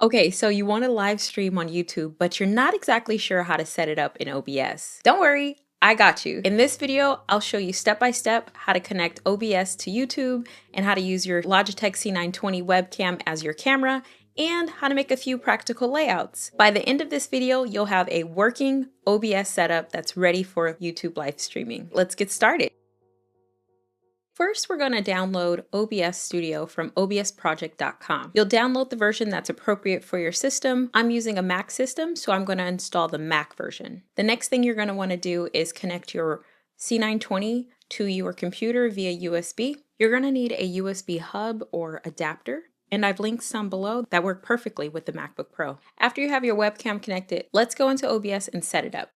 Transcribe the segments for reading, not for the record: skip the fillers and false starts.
Okay, so you want to live stream on YouTube, but you're not exactly sure how to set it up in OBS. Don't worry, I got you. In this video, I'll show you step by step how to connect OBS to YouTube and how to use your Logitech C920 webcam as your camera and how to make a few practical layouts. By the end of this video, you'll have a working OBS setup that's ready for YouTube live streaming. Let's get started. First, we're going to download OBS Studio from obsproject.com. You'll download the version that's appropriate for your system. I'm using a Mac system, so I'm going to install the Mac version. The next thing you're going to want to do is connect your C920 to your computer via USB. You're going to need a USB hub or adapter, and I've linked some below that work perfectly with the MacBook Pro. After you have your webcam connected, let's go into OBS and set it up.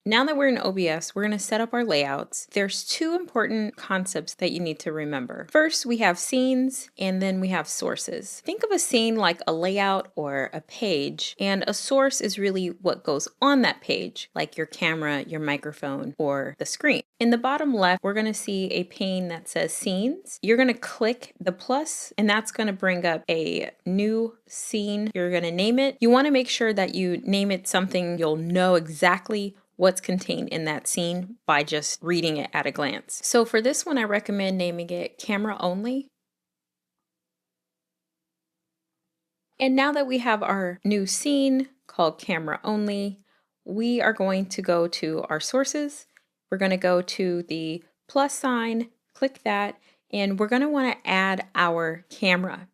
Now that we're in OBS, we're going to set up our layouts. There's two important concepts that you need to remember. First, we have scenes, and then we have sources. Think of a scene like a layout or a page, and a source is really what goes on that page, like your camera, your microphone, or the screen. In the bottom left, we're going to see a pane that says scenes. You're going to click the plus, and that's going to bring up a new scene. You're going to name it. You want to make sure that you name it something you'll know exactly what's contained in that scene by just reading it at a glance. So for this one, I recommend naming it camera only. And now that we have our new scene called camera only, we are going to go to our sources. We're going to go to the plus sign, click that, and we're going to want to add our camera.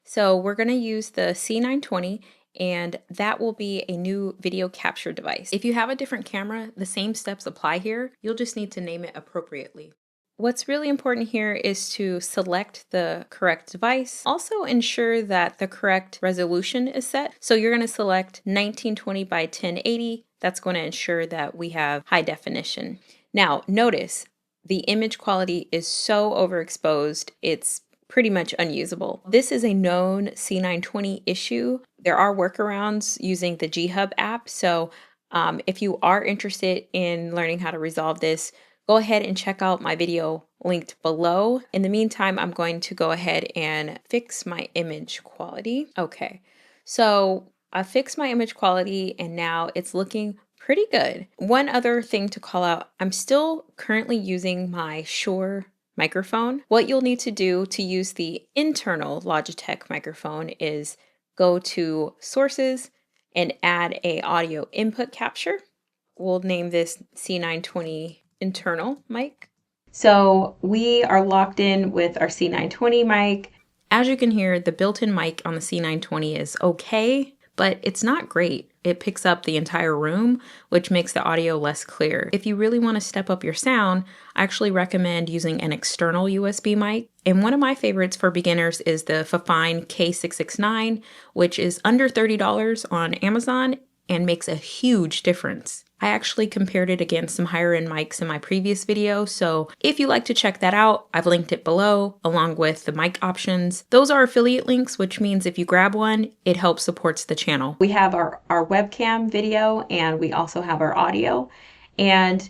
So we're going to use the C920, and that will be a new video capture device. If you have a different camera, the same steps apply here. You'll just need to name it appropriately. What's really important here is to select the correct device. Also ensure that the correct resolution is set. So you're going to select 1920 by 1080. That's going to ensure that we have high definition. Now, notice the image quality is so overexposed, it's pretty much unusable. This is a known C920 issue. There are workarounds using the G-Hub app. So if you are interested in learning how to resolve this, go ahead and check out my video linked below. In the meantime, I'm going to go ahead and fix my image quality. Okay, so I fixed my image quality and now it's looking pretty good. One other thing to call out, I'm still currently using my Shure microphone. What you'll need to do to use the internal Logitech microphone is go to sources and add a audio input capture. We'll name this C920 internal mic. So we are locked in with our C920 mic. As you can hear, the built-in mic on the C920 is okay, but it's not great. It picks up the entire room, which makes the audio less clear. If you really want to step up your sound, I actually recommend using an external USB mic. And one of my favorites for beginners is the FIFINE K669, which is under $30 on Amazon and makes a huge difference. I actually compared it against some higher end mics in my previous video, so if you like to check that out, I've linked it below along with the mic options. Those are affiliate links, which means if you grab one, it helps supports the channel. We have our webcam video and we also have our audio, and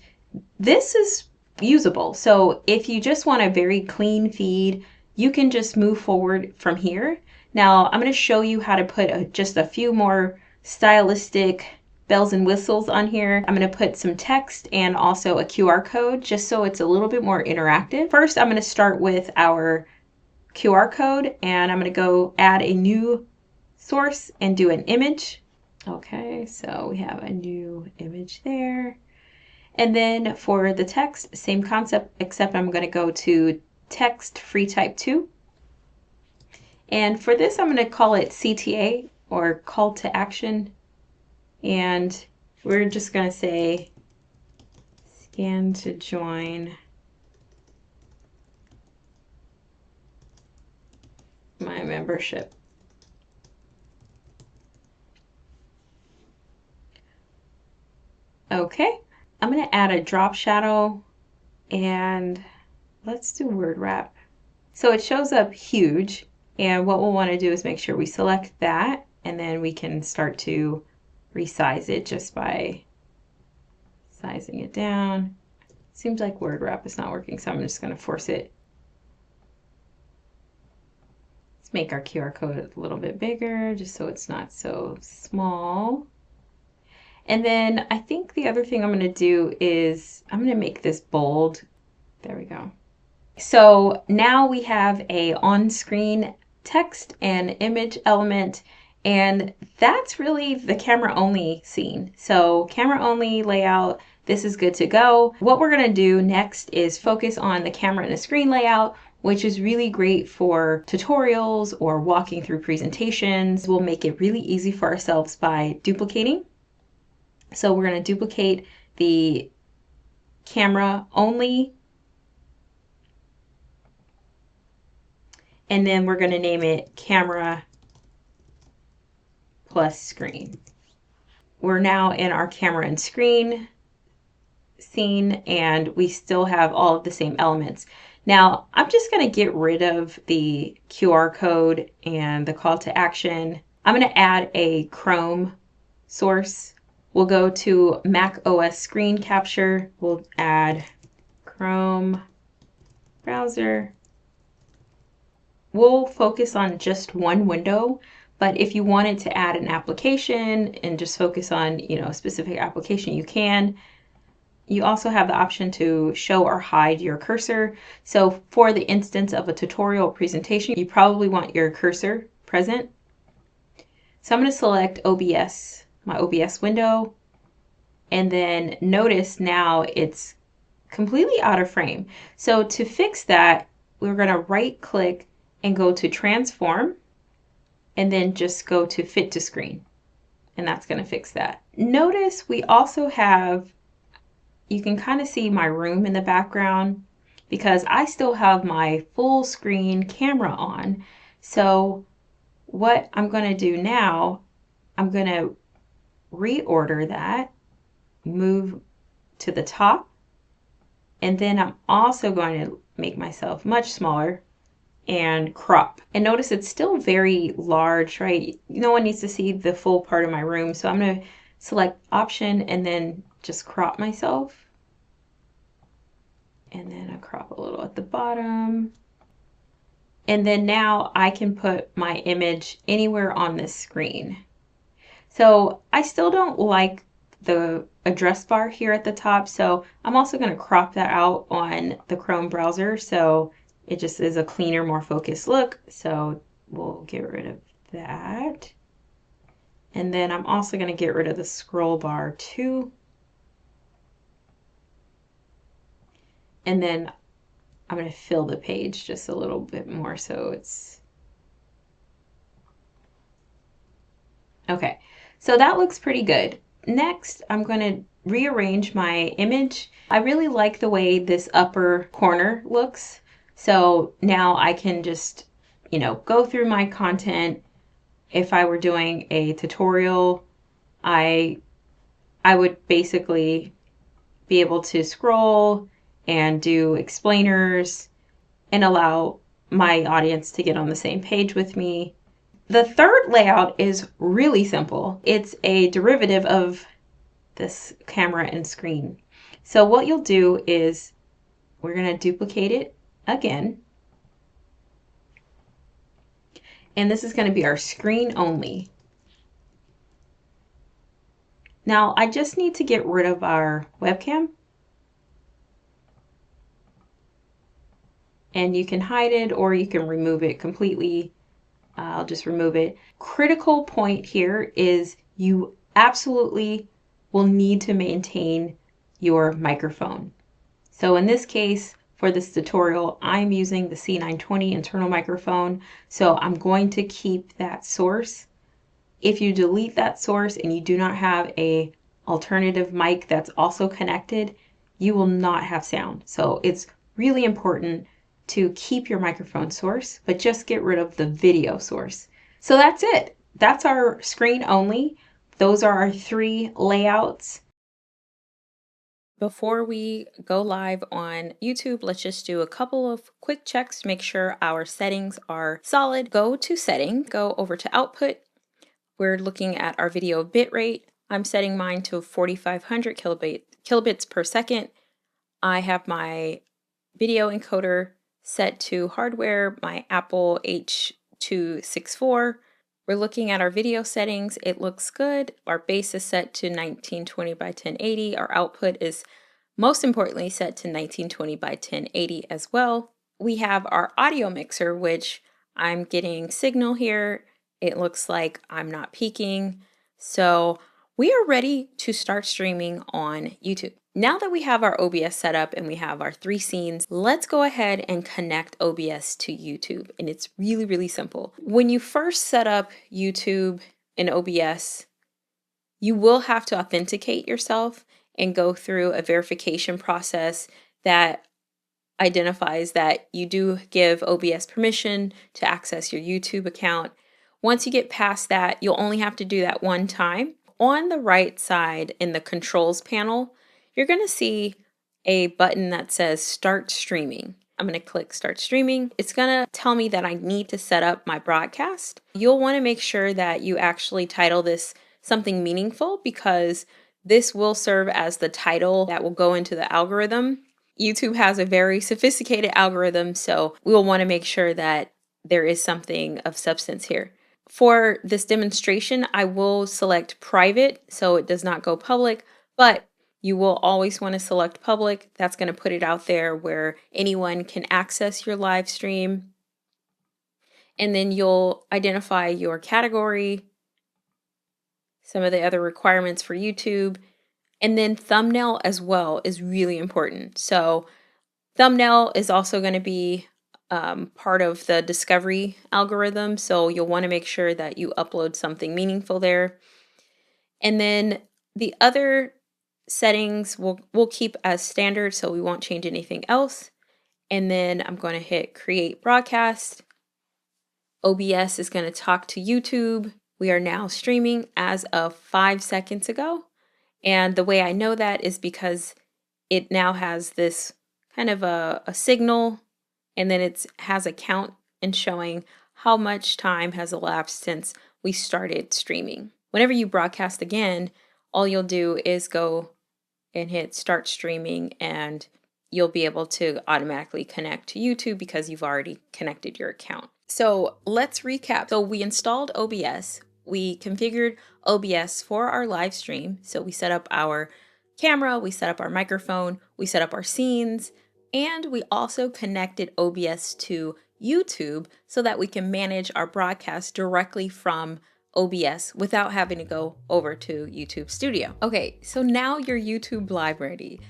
this is usable. So if you just want a very clean feed, you can just move forward from here. Now I'm going to show you how to put just a few more stylistic bells and whistles on here. I'm going to put some text and also a QR code just so it's a little bit more interactive. First, I'm going to start with our QR code and I'm going to go add a new source and do an image. Okay, so we have a new image there. And then for the text, same concept, except I'm going to go to text free type 2. And for this, I'm going to call it CTA or call to action. And we're just going to say scan to join my membership. Okay, I'm going to add a drop shadow and let's do word wrap. So it shows up huge, and what we'll want to do is make sure we select that, and then we can start to resize it just by sizing it down. Seems like word wrap is not working, so I'm just going to force it Let's make our QR code a little bit bigger just so it's not so small. And then I think the other thing I'm going to do is I'm going to make this bold. There we go. So now we have a on-screen text and image element, and that's really the camera only scene. So camera only layout, this is good to go. What we're going to do next is focus on the camera and the screen layout, which is really great for tutorials or walking through presentations. We'll make it really easy for ourselves by duplicating. So we're going to duplicate the camera only, and then we're going to name it camera plus screen. We're now in our camera and screen scene, and we still have all of the same elements. Now I'm just going to get rid of the QR code and the call to action. I'm going to add a Chrome source. We'll go to Mac OS screen capture. We'll add Chrome browser. We'll focus on just one window, but if you wanted to add an application and just focus on, a specific application, you can. You also have the option to show or hide your cursor. So for the instance of a tutorial presentation, you probably want your cursor present. So I'm going to select OBS, my OBS window, and then notice now it's completely out of frame. So to fix that, we're going to right click and go to transform, and then just go to fit to screen, and that's going to fix that. Notice we also have, you can kind of see my room in the background because I still have my full screen camera on. So what I'm going to do now, I'm going to reorder that, move to the top, and then I'm also going to make myself much smaller and crop. And notice it's still very large, right? No one needs to see the full part of my room. So I'm going to select option and then just crop myself. And then I crop a little at the bottom. And then now I can put my image anywhere on this screen. So I still don't like the address bar here at the top. So I'm also going to crop that out on the Chrome browser. So it just is a cleaner, more focused look. So we'll get rid of that. And then I'm also going to get rid of the scroll bar too. And then I'm going to fill the page just a little bit more so it's... Okay, so that looks pretty good. Next, I'm going to rearrange my image. I really like the way this upper corner looks. So now I can just, go through my content. If I were doing a tutorial, I would basically be able to scroll and do explainers and allow my audience to get on the same page with me. The third layout is really simple. It's a derivative of this camera and screen. So what you'll do is we're going to duplicate it again. And this is going to be our screen only. Now I just need to get rid of our webcam. And you can hide it or you can remove it completely. I'll just remove it. Critical point here is you absolutely will need to maintain your microphone. So in this case, for this tutorial, I'm using the C920 internal microphone. So I'm going to keep that source. If you delete that source and you do not have a alternative mic that's also connected, you will not have sound. So it's really important to keep your microphone source, but just get rid of the video source. So that's it. That's our screen only. Those are our 3 layouts. Before we go live on YouTube, let's just do a couple of quick checks to make sure our settings are solid. Go to setting, go over to output. We're looking at our video bitrate. I'm setting mine to 4,500 kilobits per second. I have my video encoder set to hardware, my Apple H2 264. We're looking at our video settings. It looks good. Our base is set to 1920 by 1080. Our output is most importantly set to 1920 by 1080 as well. We have our audio mixer, which I'm getting signal here. It looks like I'm not peaking. So we are ready to start streaming on YouTube. Now that we have our OBS set up and we have our 3 scenes, let's go ahead and connect OBS to YouTube. And it's really, really simple. When you first set up YouTube in OBS, you will have to authenticate yourself and go through a verification process that identifies that you do give OBS permission to access your YouTube account. Once you get past that, you'll only have to do that one time. On the right side in the controls panel, you're going to see a button that says Start Streaming. I'm going to click Start Streaming. It's going to tell me that I need to set up my broadcast. You'll want to make sure that you actually title this something meaningful, because this will serve as the title that will go into the algorithm. YouTube has a very sophisticated algorithm, so we will want to make sure that there is something of substance here. For this demonstration, I will select private so it does not go public, but you will always want to select public. That's going to put it out there where anyone can access your live stream. And then you'll identify your category, some of the other requirements for YouTube, and then thumbnail as well is really important. So thumbnail is also going to be part of the discovery algorithm. So you'll want to make sure that you upload something meaningful there. And then the other settings we'll keep as standard, so we won't change anything else. And then I'm going to hit create broadcast. OBS is going to talk to YouTube. We are now streaming as of 5 seconds ago. And the way I know that is because it now has this kind of a signal, and then it has a count and showing how much time has elapsed since we started streaming. Whenever you broadcast again, all you'll do is go and hit start streaming, and you'll be able to automatically connect to YouTube because you've already connected your account. So let's recap. So we installed OBS. We configured OBS for our live stream. So we set up our camera, we set up our microphone, we set up our scenes, and we also connected OBS to YouTube so that we can manage our broadcast directly from OBS without having to go over to YouTube Studio. Okay, so now you're YouTube live ready.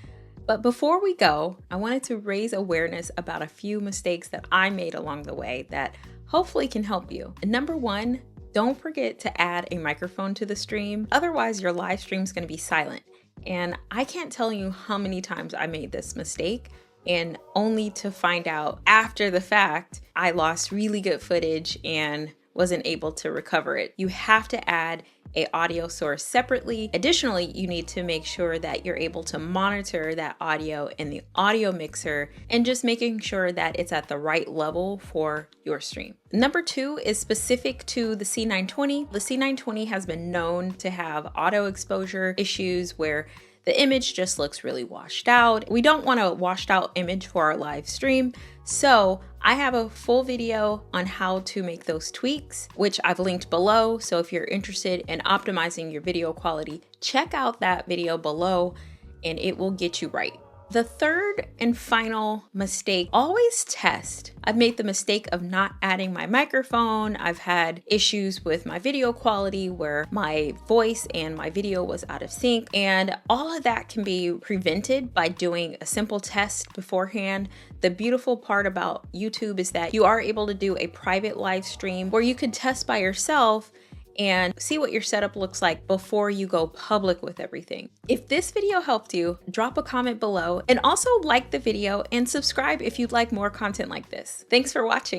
But before we go, I wanted to raise awareness about a few mistakes that I made along the way that hopefully can help you. Number 1, don't forget to add a microphone to the stream. Otherwise, your live stream is going to be silent. And I can't tell you how many times I made this mistake, and only to find out after the fact, I lost really good footage and wasn't able to recover it. You have to add an audio source separately. Additionally, you need to make sure that you're able to monitor that audio in the audio mixer and just making sure that it's at the right level for your stream. Number 2 is specific to the C920. The C920 has been known to have auto exposure issues where the image just looks really washed out. We don't want a washed out image for our live stream. So I have a full video on how to make those tweaks, which I've linked below. So if you're interested in optimizing your video quality, check out that video below and it will get you right. The third and final mistake, always test. I've made the mistake of not adding my microphone. I've had issues with my video quality where my voice and my video was out of sync, and all of that can be prevented by doing a simple test beforehand. The beautiful part about YouTube is that you are able to do a private live stream where you can test by yourself and see what your setup looks like before you go public with everything. If this video helped you, drop a comment below and also like the video and subscribe if you'd like more content like this. Thanks for watching.